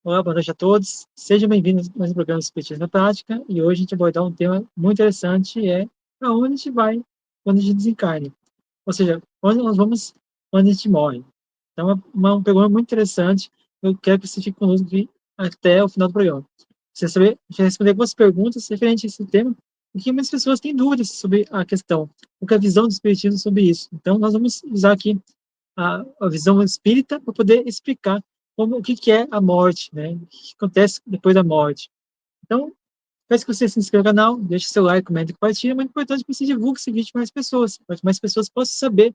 Olá, boa noite a todos. Sejam bem-vindos a mais um programa Espiritismo na Prática. E hoje a gente vai abordar um tema muito interessante, para onde a gente vai quando a gente desencarna. Ou seja, onde nós vamos quando a gente morre. Então, é uma pergunta muito interessante. Eu quero que você fique conosco aqui até o final do programa. Você saber, a gente vai responder algumas perguntas referentes a esse tema, porque muitas pessoas têm dúvidas sobre a questão, o que é a visão do Espiritismo sobre isso. Então, nós vamos usar aqui a visão espírita para poder explicar o que é a morte, né? O que acontece depois da morte. Então, peço que você se inscreva no canal, deixe seu like, comente e compartilhe. É muito importante que você divulgue esse vídeo para mais pessoas, para que mais pessoas possam saber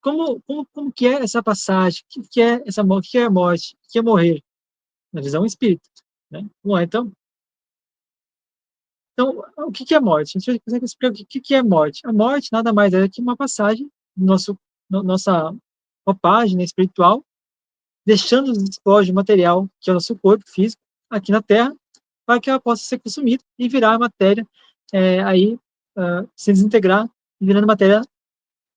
como que é essa passagem, o que é essa morte, o que é a morte, o que é morrer, na visão espírita. Né? Vamos lá, então, o que é morte? A gente vai conseguir explicar o que é morte. A morte nada mais é que uma passagem, nossa roupagem, né, espiritual, deixando o despojos material, que é o nosso corpo físico, aqui na Terra, para que ela possa ser consumida e virar matéria, se desintegrar e virando matéria,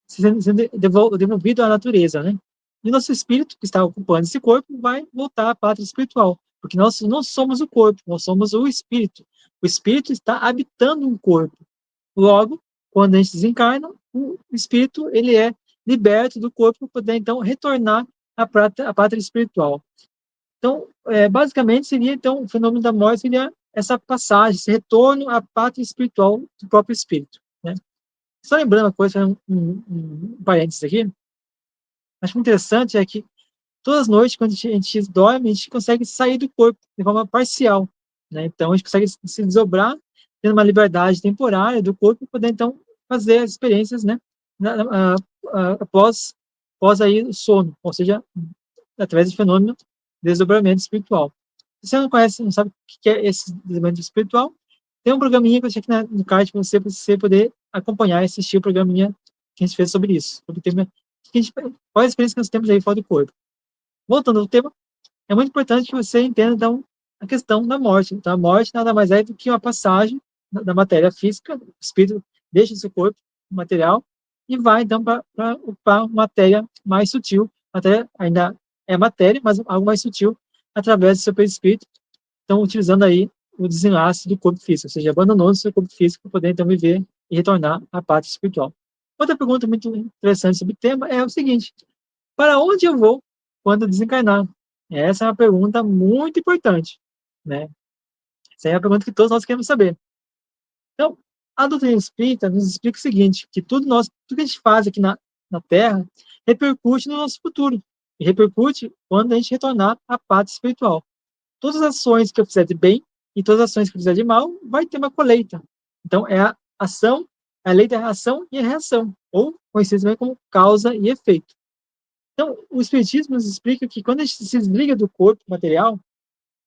sendo devolvido à natureza, né? E o nosso espírito, que está ocupando esse corpo, vai voltar à pátria espiritual, porque nós não somos o corpo, nós somos o espírito. O espírito está habitando um corpo. Logo, quando a gente desencarna, o espírito ele é liberto do corpo para poder então retornar à pátria espiritual. Então, basicamente, seria, então, o fenômeno da morte seria essa passagem, esse retorno à pátria espiritual do próprio espírito, né? Só lembrando uma coisa, um parênteses aqui, acho muito interessante é que todas as noites, quando a gente dorme, a gente consegue sair do corpo de forma parcial, né? Então, a gente consegue se desdobrar, tendo uma liberdade temporária do corpo, e poder, então, fazer as experiências, né? Após, após aí o sono, ou seja, através do fenômeno de desdobramento espiritual. Se você não conhece, não sabe o que é esse desdobramento espiritual, tem um programinha que eu deixei aqui no card para você poder acompanhar e assistir o programinha que a gente fez sobre isso, sobre o tema, quais as experiências que nós temos aí fora do corpo. Voltando ao tema, é muito importante que você entenda, então, a questão da morte. Então, a morte nada mais é do que uma passagem da matéria física, o espírito deixa o seu corpo material e vai, então, para ocupar matéria mais sutil, até ainda é matéria, mas algo mais sutil, através do seu perispírito, então, utilizando aí o desenlace do corpo físico, ou seja, abandonou o seu corpo físico para poder, então, viver e retornar à parte espiritual. Outra pergunta muito interessante sobre o tema é o seguinte: para onde eu vou quando desencarnar? Essa é uma pergunta muito importante, né? Essa é a pergunta que todos nós queremos saber. Então, a doutrina espírita nos explica o seguinte, que tudo que a gente faz aqui na Terra repercute no nosso futuro, e repercute quando a gente retornar à pátria espiritual. Todas as ações que eu fizer de bem e todas as ações que eu fizer de mal, vai ter uma colheita. Então, é a ação, a lei da ação e a reação, ou conhecido também como causa e efeito. Então, o Espiritismo nos explica que quando a gente se desliga do corpo material,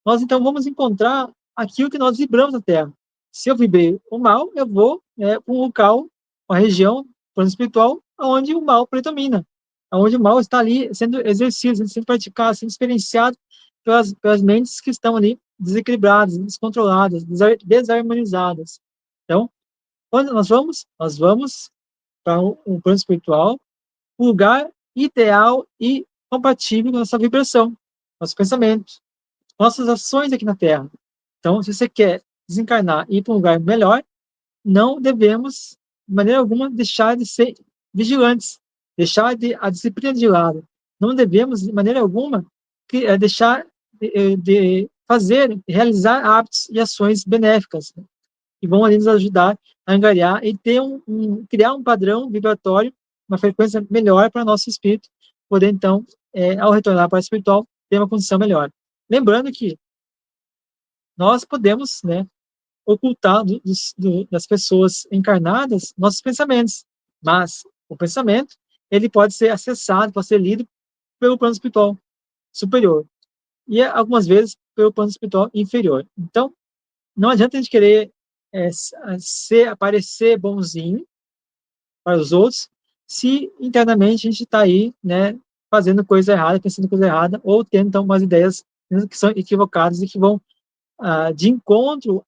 nós então vamos encontrar aquilo que nós vibramos na Terra. Se eu vibrei o mal, eu vou para um local, uma região, plano espiritual, onde o mal predomina, onde o mal está ali sendo exercido, sendo praticado, sendo experienciado pelas mentes que estão ali desequilibradas, descontroladas, desarmonizadas. Então, quando nós vamos? Nós vamos para um plano espiritual, um lugar ideal e compatível com a nossa vibração, nosso pensamento, nossas ações aqui na Terra. Então, se você quer desencarnar e ir para um lugar melhor, não devemos, de maneira alguma, deixar de ser vigilantes, deixar a disciplina de lado. Não devemos, de maneira alguma, deixar de fazer, realizar hábitos e ações benéficas, né, que vão ali nos ajudar a angariar e ter criar um padrão vibratório, uma frequência melhor para o nosso espírito, poder então, ao retornar para o espiritual, ter uma condição melhor. Lembrando que nós podemos, né, ocultar das pessoas encarnadas nossos pensamentos, mas o pensamento ele pode ser acessado, pode ser lido pelo plano espiritual superior e algumas vezes pelo plano espiritual inferior. Então, não adianta a gente querer aparecer bonzinho para os outros se internamente a gente está aí, né, fazendo coisa errada, pensando coisa errada, ou tendo então umas ideias que são equivocadas e que vão de encontro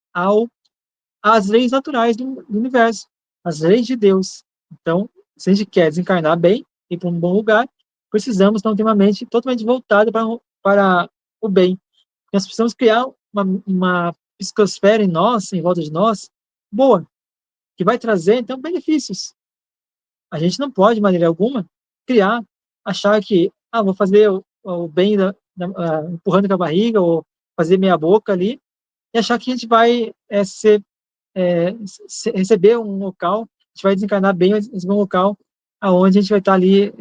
às leis naturais do universo, às leis de Deus. Então, se a gente quer desencarnar bem, ir para um bom lugar, precisamos então ter uma mente totalmente voltada para o bem. Nós precisamos criar uma psicosfera em nós, em volta de nós, boa, que vai trazer, então, benefícios. A gente não pode, de maneira alguma, criar, achar que, vou fazer o bem empurrando com a barriga, ou fazer meia boca ali, e achar que a gente vai receber um local, a gente vai desencarnar bem, receber um local aonde a gente vai estar ali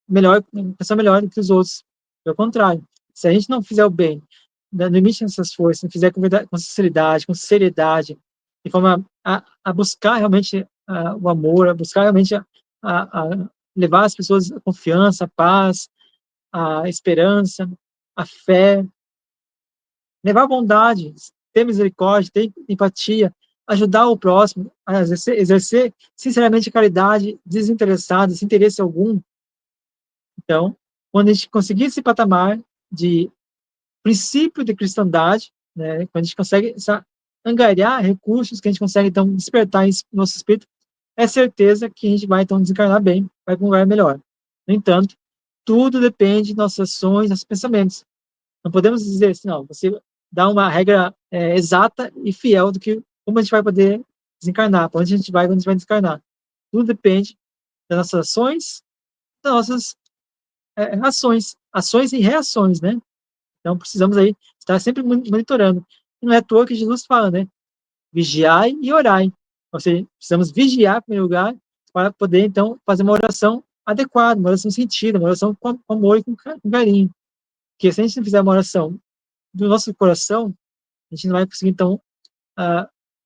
melhor, uma pessoa melhor do que os outros. Pelo contrário, se a gente não fizer o bem, no limite dessas forças, não fizer com sinceridade, com seriedade, de forma a buscar realmente o amor, a buscar realmente a levar as pessoas a confiança, a paz, a esperança, a fé, levar a bondade, ter misericórdia, ter empatia, ajudar o próximo, a exercer sinceramente a caridade desinteressada, sem interesse algum. Então, quando a gente conseguir esse patamar de princípio de cristandade, né, quando a gente consegue angariar recursos que a gente consegue, então, despertar em nosso espírito, é certeza que a gente vai, então, desencarnar bem, vai para um lugar melhor. No entanto, tudo depende de nossas ações, nossos pensamentos. Não podemos dizer assim, não, você dá uma regra exata e fiel do que como a gente vai poder desencarnar, para onde a gente vai quando a gente vai desencarnar. Tudo depende das nossas ações, das nossas ações e reações, né? Então precisamos aí estar sempre monitorando. E não é à toa que Jesus fala, né? Vigiai e orai. Ou seja, precisamos vigiar em primeiro lugar para poder então fazer uma oração adequada, uma oração sentida, uma oração com amor e com carinho. Porque se a gente não fizer uma oração do nosso coração, a gente não vai conseguir, então,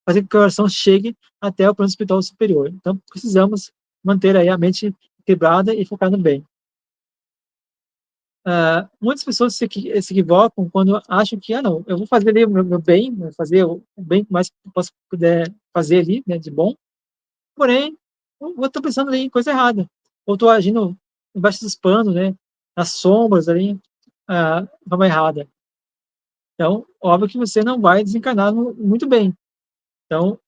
fazer com que a oração chegue até o plano espiritual superior. Então, precisamos manter aí a mente equilibrada e focar no bem. Muitas pessoas se equivocam quando acham que, não, eu vou fazer ali o meu bem, vou fazer o bem que mais posso puder fazer ali, né, de bom, porém, eu estou pensando ali em coisa errada, ou estou agindo embaixo dos panos, né, nas sombras ali, de forma errada. Então, óbvio que você não vai desencarnar muito bem. Então,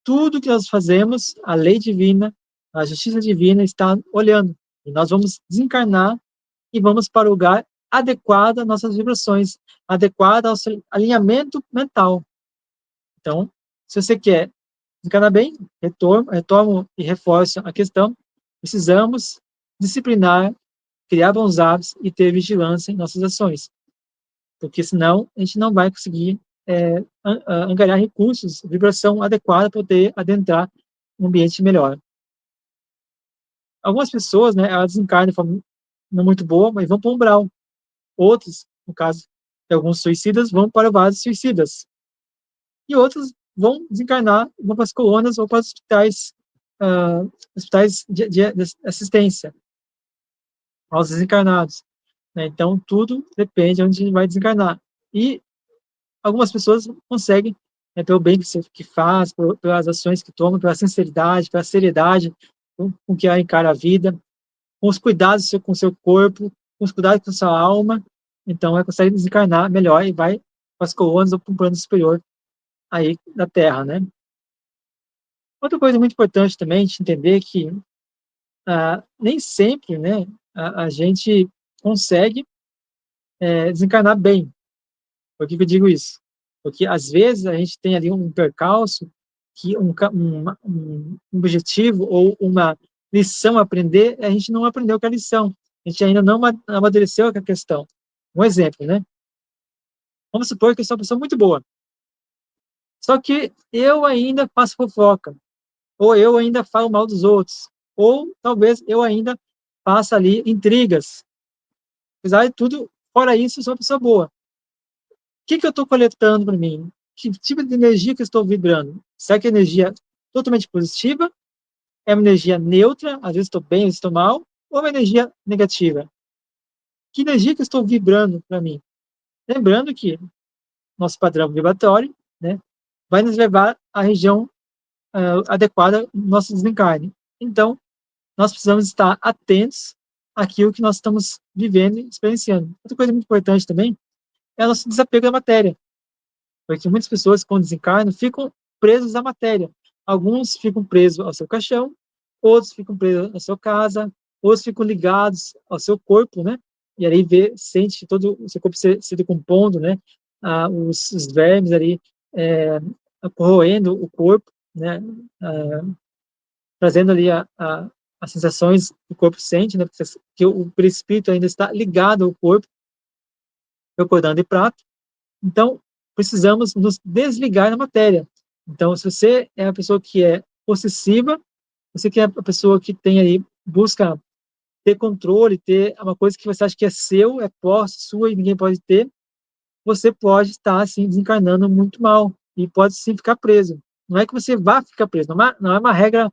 tudo que nós fazemos, a lei divina, a justiça divina está olhando. E nós vamos desencarnar e vamos para o lugar adequado às nossas vibrações, adequado ao seu alinhamento mental. Então, se você quer desencarnar bem, retomo e reforço a questão, precisamos disciplinar, criar bons hábitos e ter vigilância em nossas ações, porque senão a gente não vai conseguir angariar recursos, vibração adequada para poder adentrar um ambiente melhor. Algumas pessoas, né, elas desencarnam de forma não muito boa, mas vão para o umbral. Outros, no caso de alguns suicidas, vão para vasos suicidas. E outros vão desencarnar, vão para as colônias ou para os hospitais de assistência aos desencarnados. Né? Então, tudo depende de onde a gente vai desencarnar. E algumas pessoas conseguem, né, pelo bem que faz, pelas ações que toma, pela sinceridade, pela seriedade com que ela encara a vida, com os cuidados com o seu corpo, com os cuidados com a sua alma, então ela consegue desencarnar melhor e vai para as colônias ou para um plano superior aí da Terra, né? Outra coisa muito importante também a gente entender que nem sempre, né, a gente consegue desencarnar bem. Por que eu digo isso? Porque às vezes a gente tem ali um percalço que um objetivo ou uma lição a aprender, a gente não aprendeu aquela lição. A gente ainda não amadureceu aquela questão. Um exemplo, né? Vamos supor que eu sou uma pessoa muito boa. Só que eu ainda faço fofoca. Ou eu ainda falo mal dos outros. Ou talvez eu ainda faça ali intrigas. Apesar de tudo, fora isso, eu sou uma pessoa boa. Que eu estou coletando para mim? Que tipo de energia que eu estou vibrando? Será que é energia totalmente positiva? É uma energia neutra? Às vezes estou bem, às vezes estou mal? Ou é uma energia negativa? Que energia que eu estou vibrando para mim? Lembrando que nosso padrão vibratório, né, vai nos levar à região adequada do nosso desencarne. Então, nós precisamos estar atentos àquilo que nós estamos vivendo e experienciando. Outra coisa muito importante também é o nosso desapego da matéria. Porque muitas pessoas, quando desencarnam, ficam presos à matéria. Alguns ficam presos ao seu caixão, outros ficam presos à sua casa, outros ficam ligados ao seu corpo, né? E aí sente todo o seu corpo se decompondo, né? os vermes ali corroendo o corpo, né, trazendo ali as sensações que o corpo sente, né, porque o perispírito ainda está ligado ao corpo, concordando de prato. Então, precisamos nos desligar da matéria. Então, se você é a pessoa que é possessiva, você que é a pessoa que tem aí, busca ter controle, ter uma coisa que você acha que é seu, é posse sua e ninguém pode ter, você pode estar, assim, desencarnando muito mal e pode, sim, ficar preso. Não é que você vá ficar preso, não é uma regra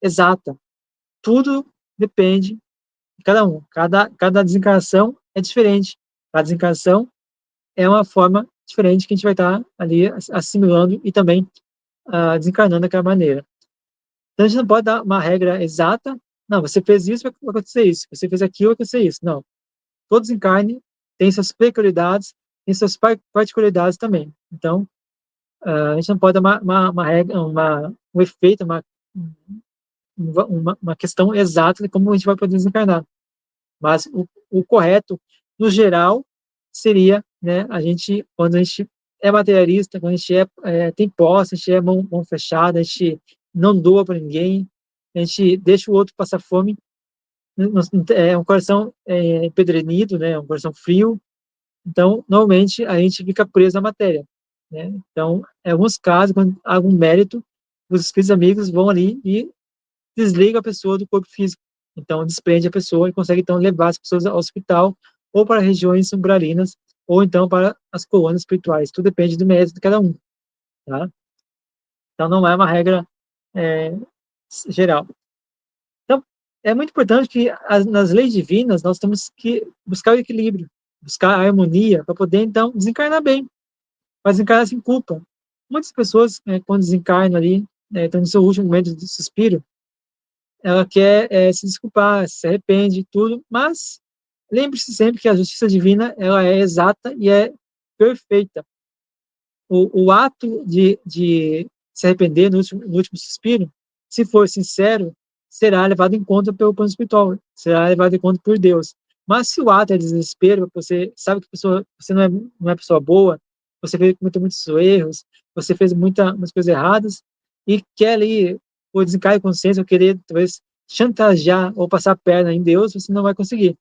exata. Tudo depende de cada um. Cada desencarnação é diferente. Cada desencarnação é uma forma diferente que a gente vai estar ali assimilando e também desencarnando daquela maneira. Então, a gente não pode dar uma regra exata. Não, você fez isso, vai acontecer isso. Você fez aquilo, vai acontecer isso. Não. Todo desencarne tem suas peculiaridades, tem suas particularidades também. Então, a gente não pode dar uma regra, um efeito, uma questão exata de como a gente vai poder desencarnar. Mas o correto, no geral, seria, né, quando a gente é materialista, quando a gente tem posse, a gente é mão fechada, a gente não doa para ninguém, a gente deixa o outro passar fome, é um coração empedernido, né, um coração frio. Então, normalmente, a gente fica preso à matéria, né? Então, em alguns casos, quando há algum mérito, os espíritos amigos vão ali e desligam a pessoa do corpo físico. Então, desprende a pessoa e consegue, então, levar as pessoas ao hospital ou para regiões umbralinas ou, então, para as colônias espirituais. Tudo depende do mérito de cada um, tá? Então, não é uma regra é, geral. Então, é muito importante que nas leis divinas nós temos que buscar o equilíbrio, buscar a harmonia para poder, então, desencarnar bem, mas desencarnar sem culpa. Muitas pessoas, quando desencarnam ali, estão no seu último momento de suspiro, ela quer se desculpar, se arrepende, tudo, mas lembre-se sempre que a justiça divina ela é exata e é perfeita. O ato de se arrepender no último suspiro, se for sincero, será levado em conta pelo plano espiritual, será levado em conta por Deus. Mas se o ato é desespero, você sabe que você não é pessoa boa, você cometeu muitos erros, você fez muitas coisas erradas e quer ali, por desencargo de consciência, ou querer talvez chantagear ou passar a perna em Deus, você não vai conseguir.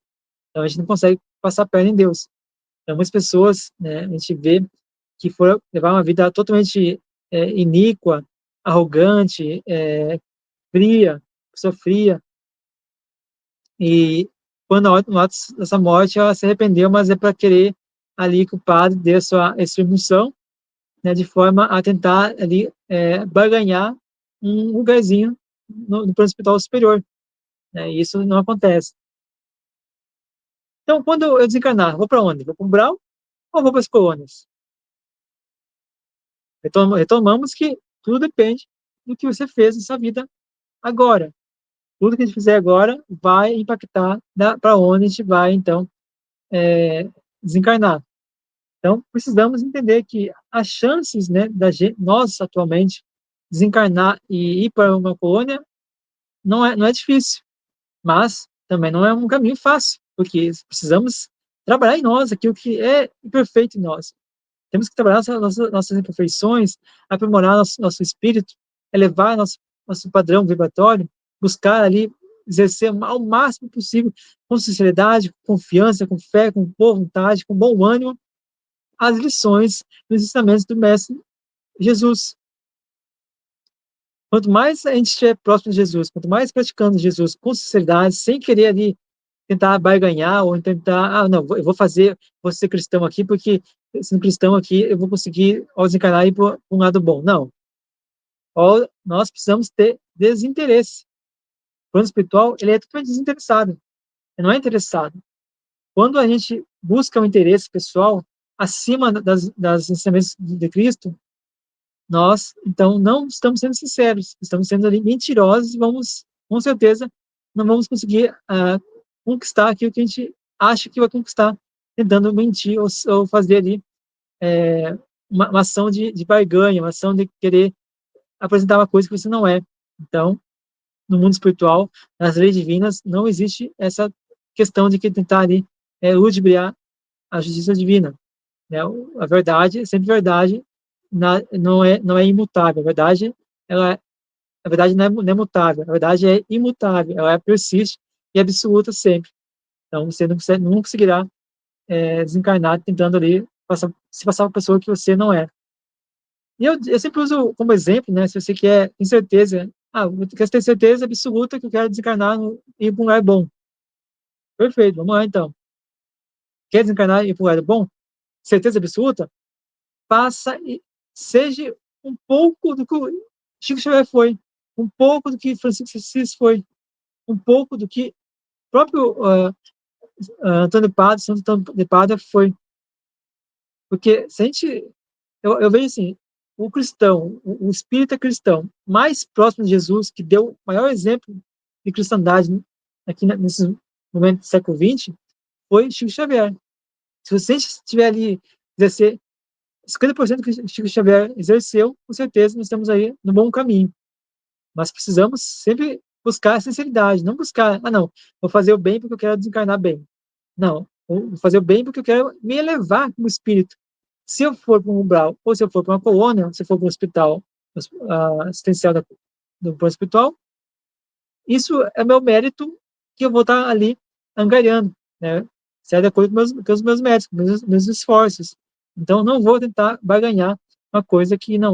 Então a gente não consegue passar a perna em Deus. Então, muitas pessoas, né, a gente vê que foram levar uma vida totalmente iníqua, arrogante, fria, pessoa fria, e quando no ato dessa morte ela se arrependeu, mas é para querer ali que o padre dê a sua extremaunção, né, de forma a tentar ali barganhar um lugarzinho no plano espiritual superior, né, e isso não acontece. Então, quando eu desencarnar, vou para onde? Vou para o umbral ou vou para as colônias? Retomamos que tudo depende do que você fez nessa vida agora. Tudo que a gente fizer agora vai impactar para onde a gente vai, então, desencarnar. Então, precisamos entender que as chances, né, nós atualmente desencarnar e ir para uma colônia não é difícil, mas também não é um caminho fácil, porque precisamos trabalhar em nós aquilo que é imperfeito em nós. Temos que trabalhar nossas imperfeições, aprimorar nosso espírito, elevar nosso padrão vibratório, buscar ali exercer ao máximo possível, com sinceridade, com confiança, com fé, com boa vontade, com bom ânimo, as lições dos ensinamentos do Mestre Jesus. Quanto mais a gente estiver próximo de Jesus, quanto mais praticando Jesus com sinceridade, sem querer ali tentar barganhar ou tentar, não, eu vou ser cristão aqui porque sendo cristão aqui eu vou conseguir ao desencarnar ir para um lado bom. Não. Nós precisamos ter desinteresse. O plano espiritual, ele é totalmente desinteressado. Ele não é interessado. Quando a gente busca o interesse pessoal acima das ensinamentos de Cristo, nós, então, não estamos sendo sinceros, estamos sendo ali mentirosos e com certeza, não vamos conseguir conquistar aquilo que a gente acha que vai conquistar, tentando mentir ou fazer ali uma ação de barganha, uma ação de querer apresentar uma coisa que você não é. Então, no mundo espiritual, nas leis divinas, não existe essa questão de que tentar ali ludibriar a justiça divina. né? A verdade é sempre verdade, não é imutável. A verdade não é mutável, a verdade é imutável, ela persiste e absoluta sempre. Então, você não conseguirá desencarnar tentando ali se passar uma pessoa que você não é. E eu sempre uso como exemplo, né? Se você tem certeza, eu quero ter certeza absoluta que eu quero desencarnar e ir para um lugar bom. Perfeito, vamos lá então. Quer desencarnar e ir para um lugar bom? Certeza absoluta? Faça e seja um pouco do que o Chico Xavier foi, um pouco do que Francisco Assis foi, um pouco do que o próprio Antônio Padre, Santo Antônio de Padre foi. Porque se a gente, eu vejo assim, o cristão, o espírita cristão mais próximo de Jesus, que deu o maior exemplo de cristandade aqui nesse momento do século XX, foi Chico Xavier. Se você estiver ali, exercer 50% que Chico Xavier exerceu, com certeza nós estamos aí no bom caminho. Mas precisamos sempre buscar a sinceridade, não buscar, não, vou fazer o bem porque eu quero desencarnar bem. Não, vou fazer o bem porque eu quero me elevar como espírito. Se eu for para um umbral, ou se eu for para uma colônia, se eu for para um hospital assistencial do plano espiritual, isso é meu mérito que eu vou estar ali angariando, né? Se é de acordo com os meus méritos, com os meus esforços. Então, não vou tentar barganhar uma coisa que não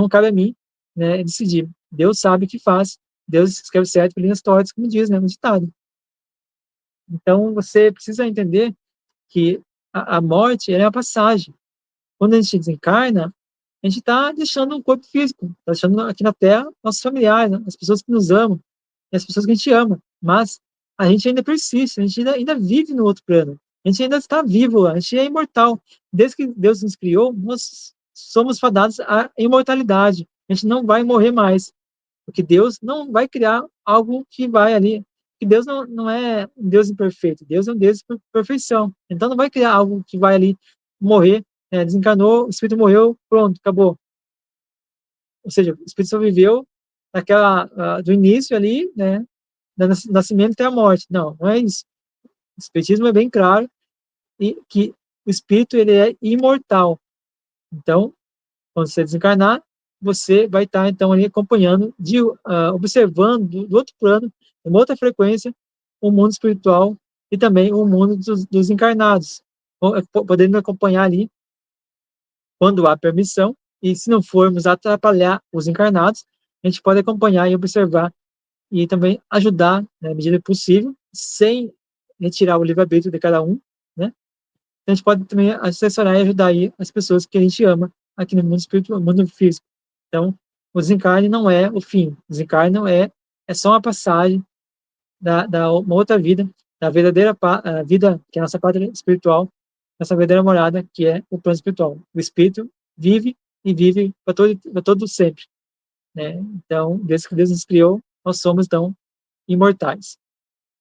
cabe a mim, né, decidir. Deus sabe o que faz, Deus escreve certo por linhas tortas, como diz, né, no ditado. Então, você precisa entender que a morte é uma passagem. Quando a gente desencarna, a gente está deixando um corpo físico, está deixando aqui na Terra nossos familiares, né? As pessoas que nos amam, e as pessoas que a gente ama. Mas a gente ainda persiste, a gente ainda vive no outro plano. A gente ainda está vivo, a gente é imortal. Desde que Deus nos criou, nós somos fadados à imortalidade. A gente não vai morrer mais. Porque Deus não vai criar algo que vai ali. Porque Deus não é um Deus imperfeito. Deus é um Deus de perfeição. Então não vai criar algo que vai ali morrer, desencarnou, o espírito morreu, pronto, acabou. Ou seja, o espírito só viveu do início ali, né, do nascimento até a morte. Não, não é isso. O espiritismo é bem claro e que o espírito ele é imortal. Então, quando você desencarnar, você vai estar, então, ali acompanhando, observando do outro plano, uma outra frequência, o mundo espiritual e também o mundo dos encarnados, podendo acompanhar ali quando há permissão, e se não formos atrapalhar os encarnados, a gente pode acompanhar e observar e também ajudar, né, na medida possível, sem retirar o livre-arbítrio de cada um, né? A gente pode também assessorar e ajudar aí as pessoas que a gente ama aqui no mundo espiritual, no mundo físico. Então, o desencarne não é o fim. O desencarne não é só uma passagem da uma outra vida, da verdadeira vida, que é a nossa pátria espiritual, nossa verdadeira morada, que é o plano espiritual. O espírito vive e vive para todo sempre, né? Então, desde que Deus nos criou, nós somos, então, imortais.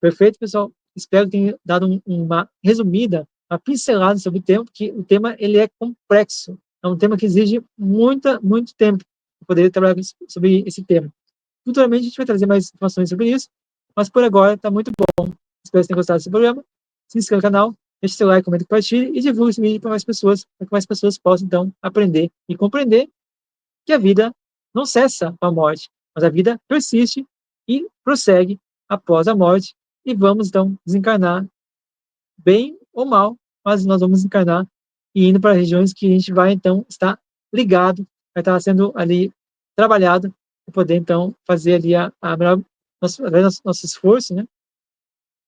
Perfeito, pessoal? Espero que tenha dado uma resumida, uma pincelada sobre o tema, porque o tema ele é complexo. É um tema que exige muito tempo para poder trabalhar sobre esse tema. Futuramente a gente vai trazer mais informações sobre isso, mas por agora está muito bom. Espero que tenham gostado desse programa. Se inscreva no canal, deixe seu like, comente, compartilhe e divulgue esse vídeo para mais pessoas, para que mais pessoas possam então aprender e compreender que a vida não cessa com a morte, mas a vida persiste e prossegue após a morte e vamos então desencarnar bem ou mal, mas nós vamos encarnar e indo para regiões que a gente vai então estar ligado, vai estar sendo ali trabalhado para poder então fazer ali a melhor nosso esforço, né?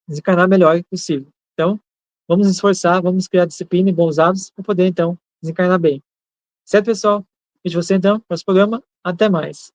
Desencarnar melhor possível. Então, vamos nos esforçar, vamos criar disciplina e bons hábitos para poder então desencarnar bem. Certo, pessoal? Vejo você então no próximo programa. Até mais.